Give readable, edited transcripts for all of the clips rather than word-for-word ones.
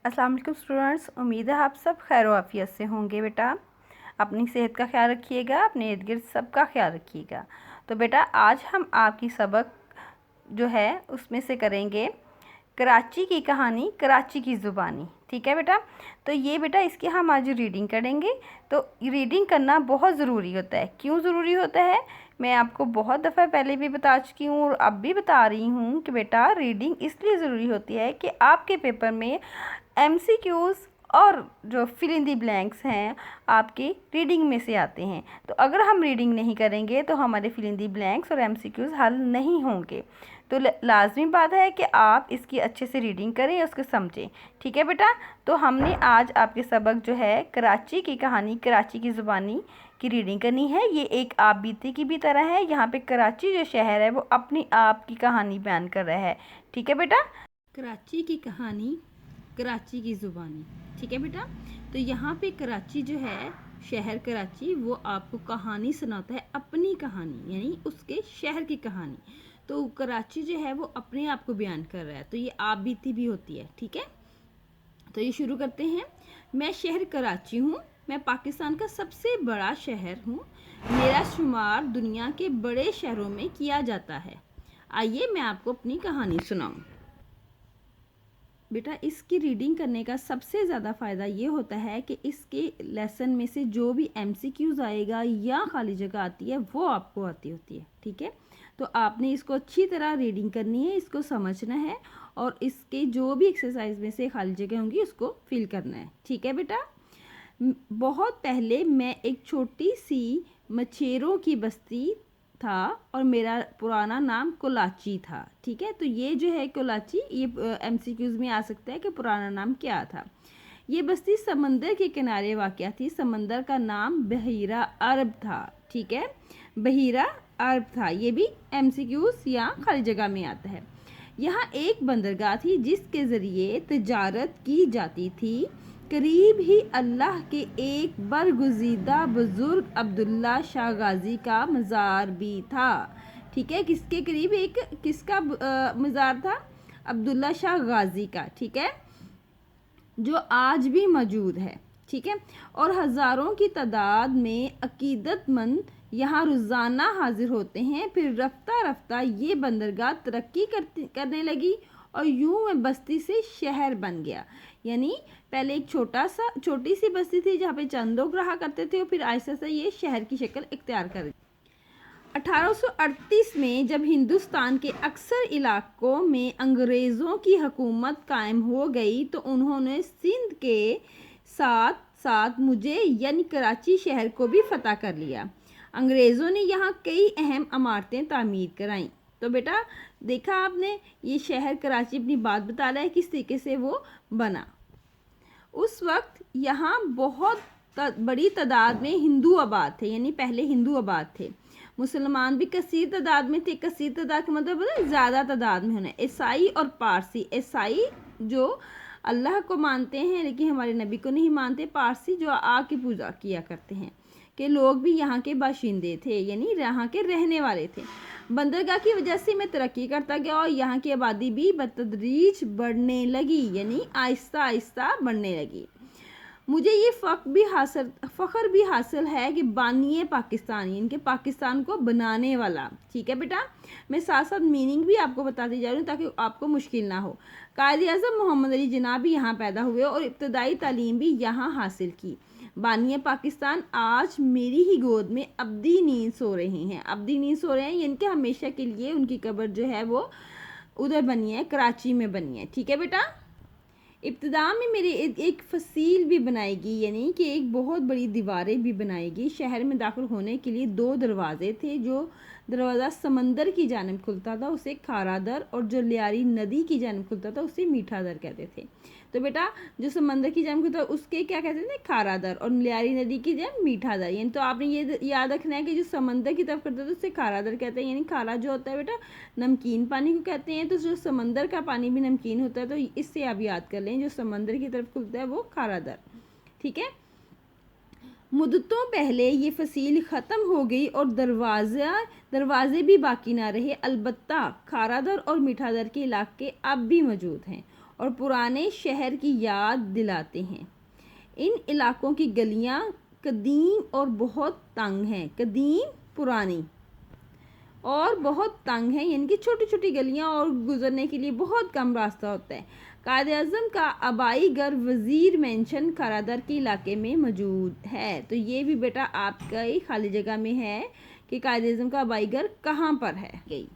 अस्सलाम वालेकुम स्टूडेंट्स, उम्मीद है आप सब खैर आफियत से होंगे। बेटा अपनी सेहत का ख्याल रखिएगा, अपने इर्द गिर्द सबका ख्याल रखिएगा। तो बेटा आज हम आपकी सबक जो है उसमें से करेंगे कराची की कहानी, कराची की ज़ुबानी। ठीक है बेटा, तो ये बेटा इसकी हम आज रीडिंग करेंगे। तो रीडिंग करना बहुत ज़रूरी होता है। क्यों ज़रूरी होता है मैं आपको बहुत दफ़ा पहले भी बता चुकी हूँ और अब भी बता रही हूँ कि बेटा रीडिंग इसलिए ज़रूरी होती है कि आपके पेपर में एमसीक्यूज़ और जो फिल इन दी ब्लैंक्स हैं आपकी रीडिंग में से आते हैं। तो अगर हम रीडिंग नहीं करेंगे तो हमारे फिल इन दी ब्लैंक्स और एमसीक्यूज़ हल नहीं होंगे। तो लाजमी बात है कि आप इसकी अच्छे से रीडिंग करें, उसको समझें। ठीक है बेटा, तो हमने आज आपके सबक जो है कराची की कहानी, कराची की ज़ुबानी की रीडिंग करनी है। ये एक आप बीती की भी तरह है। यहाँ पे कराची जो शहर है वो अपनी आप की कहानी बयान कर रहा है। ठीक है बेटा, कराची की कहानी, कराची की ज़ुबानी। ठीक है बेटा, तो यहाँ पे कराची जो है शहर कराची वो आपको कहानी सुनाता है, अपनी कहानी यानी उसके शहर की कहानी। तो कराची जो है वो अपने आप को बयान कर रहा है, तो ये आप बीती भी होती है। ठीक है, तो ये शुरू करते हैं। मैं शहर कराची हूँ, मैं पाकिस्तान का सबसे बड़ा शहर हूँ। मेरा शुमार दुनिया के बड़े शहरों में किया जाता है। आइए मैं आपको अपनी कहानी सुनाऊँ। बेटा इसकी रीडिंग करने का सबसे ज़्यादा फ़ायदा ये होता है कि इसके लेसन में से जो भी एमसीक्यूज़ आएगा या खाली जगह आती है वो आपको आती होती है। ठीक है, तो आपने इसको अच्छी तरह रीडिंग करनी है, इसको समझना है और इसके जो भी एक्सरसाइज में से खाली जगह होंगी उसको फिल करना है। ठीक है बेटा, बहुत पहले मैं एक छोटी सी मछेरों की बस्ती था और मेरा पुराना नाम कोलाची था। ठीक है, तो ये जो है कोलाची, ये एमसीक्यूज में आ सकता है कि पुराना नाम क्या था। ये बस्ती समंदर के किनारे वाक़या थी। समंदर का नाम बहीरा अरब था। ठीक है, बहीरा अरब था, ये भी एमसीक्यूज या खाली जगह में आता है। यहाँ एक बंदरगाह थी जिसके ज़रिए तजारत की जाती थी। करीब ही अल्लाह के एक बरगुज़ीदा बुज़ुर्ग अब्दुल्ला शाह गाज़ी का मज़ार भी था। ठीक है, किसके करीब एक किसका मज़ार था? अब्दुल्ला शाह गाज़ी का। ठीक है, जो आज भी मौजूद है। ठीक है, और हज़ारों की तादाद में अकीदतमंद यहाँ रोज़ाना हाजिर होते हैं। फिर रफ्ता रफ्ता ये बंदरगाह तरक्की करने लगी और यूं में बस्ती से शहर बन गया। यानी पहले एक छोटी सी बस्ती थी जहाँ पे चंद लोग रहा करते थे और फिर आहिस्ता आहिस्ता ये शहर की शक्ल इख्तियार कर 1838 में जब हिंदुस्तान के अक्सर इलाकों में अंग्रेज़ों की हुकूमत कायम हो गई तो उन्होंने सिंध के साथ साथ मुझे यानी कराची शहर को भी फतह कर लिया। अंग्रेज़ों ने यहाँ कई अहम इमारतें तामीर कराईं। तो बेटा देखा आपने, ये शहर कराची अपनी बात बता रहा है किस तरीके से वो बना। उस वक्त यहाँ बहुत बड़ी तादाद में हिंदू आबाद थे, यानी पहले हिंदू आबाद थे। मुसलमान भी कसीर तादाद में थे। कसीर तादाद का मतलब ज़्यादा तादाद में होना। ईसाई और पारसी, ईसाई जो अल्लाह को मानते हैं लेकिन हमारे नबी को नहीं मानते, पारसी जो आग की पूजा किया करते हैं, के लोग भी यहाँ के बाशिंदे थे, यानी यहाँ के रहने वाले थे। बंदरगाह की वजह से मैं तरक्की करता गया और यहाँ की आबादी भी बतदरीज बढ़ने लगी, यानी आहिस्ता आहिस्ता बढ़ने लगी। मुझे ये फ़ख्र भी हासिल है कि बानिए पाकिस्तान, इनके पाकिस्तान को बनाने वाला। ठीक है बेटा, मैं साथ साथ मीनिंग भी आपको बताती जा रही हूँ ताकि आपको मुश्किल ना हो। कायद-ए-आज़म मोहम्मद अली जिन्ना भी यहाँ पैदा हुए और इब्तदाई तालीम भी यहाँ हासिल की। बानिए पाकिस्तान आज मेरी ही गोद में अब्दी नींद सो रहे हैं। अब्दी नींद सो रहे हैं यानी कि हमेशा के लिए उनकी कब्र जो है वो उधर बनी है, कराची में बनी है। ठीक है बेटा, इब्तिदा में मेरे एक फसील भी बनाएगी, यानी कि एक बहुत बड़ी दीवारें भी बनाएगी। शहर में दाखिल होने के लिए 2 दरवाजे थे। जो दरवाज़ा समंदर की जानिब खुलता था उसे खारा दर और जो लियारी नदी की जानिब खुलता था उसे मीठा दर कहते थे। तो बेटा जो समंदर की जानिब खुलता उसके क्या कहते थे? खारा दर, और लियारी नदी की जानिब मीठा दर। यानी तो आपने ये याद रखना है कि जो समंदर की तरफ करता था उसे खारा दर कहते हैं, यानी खारा जो होता है बेटा नमकीन पानी को कहते हैं। तो जो समंदर का पानी भी नमकीन होता है, तो इससे आप याद कर लें जो समंदर की तरफ खुलता है वो खारा दर। ठीक है, मुद्दतों पहले ये फसील ख़त्म हो गई और दरवाजे भी बाकी ना रहे। अलबत्ता खारादर और मीठादर के इलाके अब भी मौजूद हैं और पुराने शहर की याद दिलाते हैं। इन इलाकों की गलियां कदीम और बहुत तंग हैं। कदीम पुरानी और बहुत तंग है, यानी कि छोटी छोटी गलियां और गुजरने के लिए बहुत कम रास्ता होता है। कायद-ए-आज़म का आबाई घर वज़ीर मेंशन करादर के इलाके में मौजूद है। तो ये भी बेटा आपका ही खाली जगह में है कि कायद-ए-आज़म का आबाई घर कहाँ पर है। गई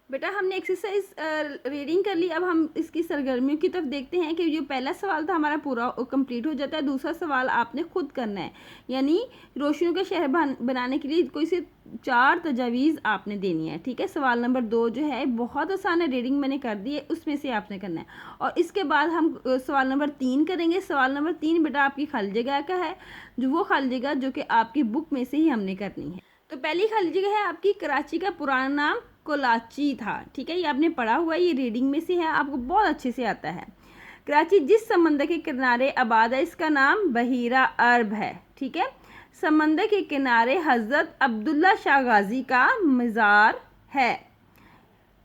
बेटा हमने एक्सरसाइज रीडिंग कर ली। अब हम इसकी सरगर्मियों की तरफ देखते हैं कि जो पहला सवाल था हमारा पूरा कंप्लीट हो जाता है। दूसरा सवाल आपने खुद करना है, यानी रोशनियों का शहर बनाने के लिए कोई से 4 तजावीज़ आपने देनी है। ठीक है, सवाल नंबर 2 जो है बहुत आसान है, रीडिंग मैंने कर दी है, उसमें से आपने करना है। और इसके बाद हम सवाल नंबर 3 करेंगे। सवाल नंबर 3 बेटा आपकी खाली जगह का है, जो वो खाली जगह जो कि आपकी बुक में से ही हमने करनी है। तो पहली खाली जगह है आपकी, कराची का पुराना नाम कोलाची था। ठीक है, ये आपने पढ़ा हुआ है, ये रीडिंग में से है, आपको बहुत अच्छे से आता है। कराची जिस समंदर के किनारे आबाद है इसका नाम बहीरा अरब है। ठीक है, समंदर के किनारे हज़रत अब्दुल्ला शाह गाजी का मज़ार है।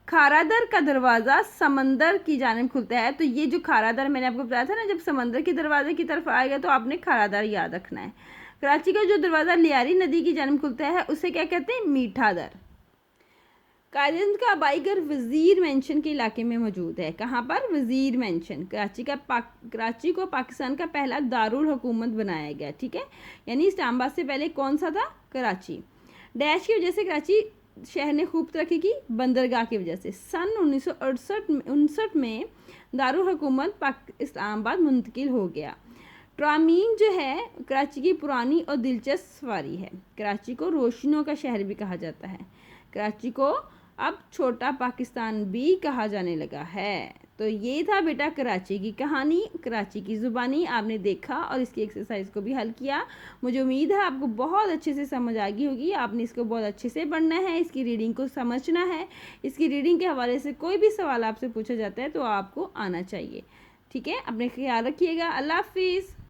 खारादर का दरवाज़ा समंदर की जानिब खुलता है। तो ये जो खारादर मैंने आपको बताया था ना, जब समंदर के दरवाजे की तरफ आएगा तो आपने खारादर याद रखना है। कराची का जो दरवाज़ा लियारी नदी की जानिब खुलता है उसे क्या कहते हैं, मीठा दर। कायद-ए-आज़म का आबाई घर वज़ीर मेंशन के इलाके में मौजूद है। कहाँ पर, वज़ीर मेंशन। कराची को पाकिस्तान का पहला दारुल हुकूमत बनाया गया। ठीक है, यानी इस्लामाबाद से पहले कौन सा था, कराची। डैश की वजह से कराची शहर ने खूब तरक्की की, बंदरगाह की वजह से। सन 1968 में दारुल हुकूमत इस्लामाबाद मुंतकिल हो गया। ट्रामीन जो है कराची की पुरानी और दिलचस्प सवारी है। कराची को रोशनियों का शहर भी कहा जाता है। कराची को अब छोटा पाकिस्तान भी कहा जाने लगा है। तो ये था बेटा कराची की कहानी, कराची की ज़ुबानी आपने देखा और इसकी एक्सरसाइज को भी हल किया। मुझे उम्मीद है आपको बहुत अच्छे से समझ आ गई होगी। आपने इसको बहुत अच्छे से पढ़ना है, इसकी रीडिंग को समझना है। इसकी रीडिंग के हवाले से कोई भी सवाल आपसे पूछा जाता है तो आपको आना चाहिए। ठीक है, अपने ख्याल रखिएगा। अल्लाह हाफिज़।